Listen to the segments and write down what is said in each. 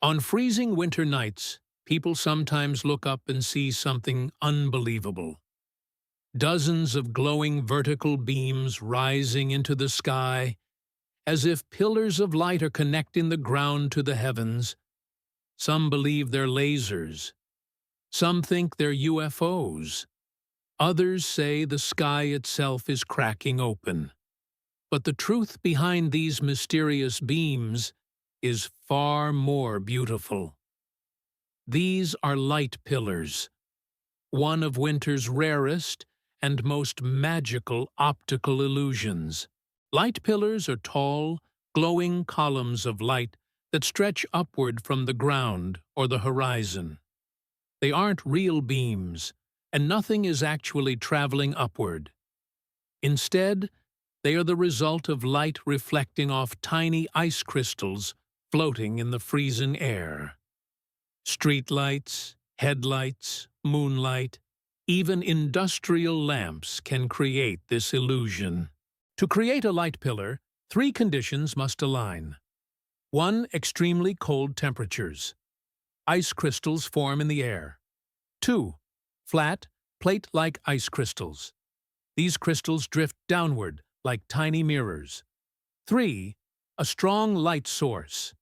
On freezing winter nights, people sometimes look up and see something unbelievable. Dozens of glowing vertical beams rising into the sky, as if pillars of light are connecting the ground to the heavens. Some believe they're lasers. Some think they're UFOs. Others say the sky itself is cracking open. But the truth behind these mysterious beams is far more beautiful. These are light pillars, one of winter's rarest and most magical optical illusions. Light pillars are tall, glowing columns of light that stretch upward from the ground or the horizon. They aren't real beams, and nothing is actually traveling upward. Instead, they are the result of light reflecting off tiny ice crystals floating in the freezing air. Streetlights, headlights, moonlight, even industrial lamps can create this illusion. To create a light pillar, three conditions must align. 1. Extremely cold temperatures. Ice crystals form in the air. 2. Flat, plate-like ice crystals. These crystals drift downward like tiny mirrors. 3. A strong light source.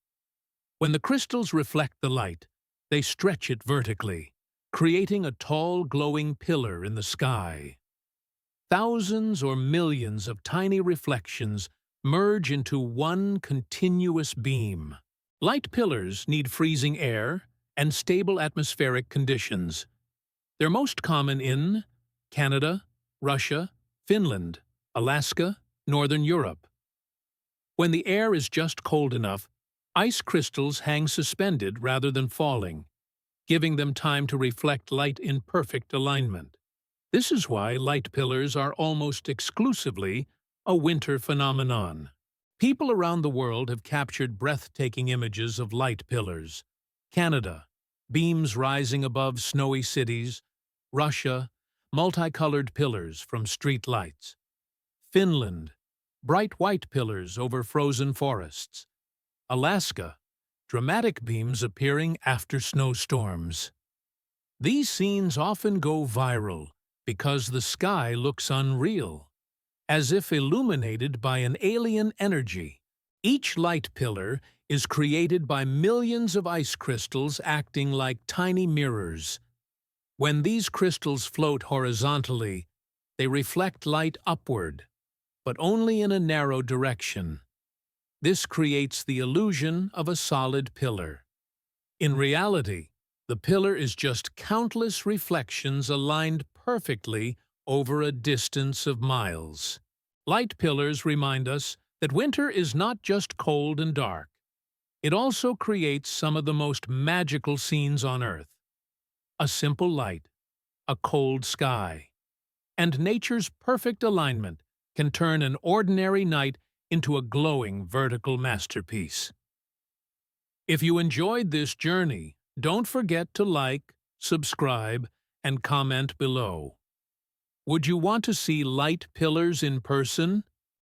When the crystals reflect the light, they stretch it vertically, creating a tall, glowing pillar in the sky. Thousands or millions of tiny reflections merge into one continuous beam. Light pillars need freezing air and stable atmospheric conditions. They're most common in Canada, Russia, Finland, Alaska, Northern Europe. When the air is just cold enough, ice crystals hang suspended rather than falling, giving them time to reflect light in perfect alignment. This is why light pillars are almost exclusively a winter phenomenon. People around the world have captured breathtaking images of light pillars. Canada, beams rising above snowy cities. Russia, multicolored pillars from street lights. Finland, bright white pillars over frozen forests. Alaska, dramatic beams appearing after snowstorms. These scenes often go viral because the sky looks unreal, as if illuminated by an alien energy. Each light pillar is created by millions of ice crystals acting like tiny mirrors. When these crystals float horizontally, they reflect light upward, but only in a narrow direction. This creates the illusion of a solid pillar. In reality, the pillar is just countless reflections aligned perfectly over a distance of miles. Light pillars remind us that winter is not just cold and dark. It also creates some of the most magical scenes on Earth. A simple light, a cold sky, and nature's perfect alignment can turn an ordinary night into a glowing vertical masterpiece. If you enjoyed this journey, don't forget to like, subscribe, and comment below. Would you want to see light pillars in person?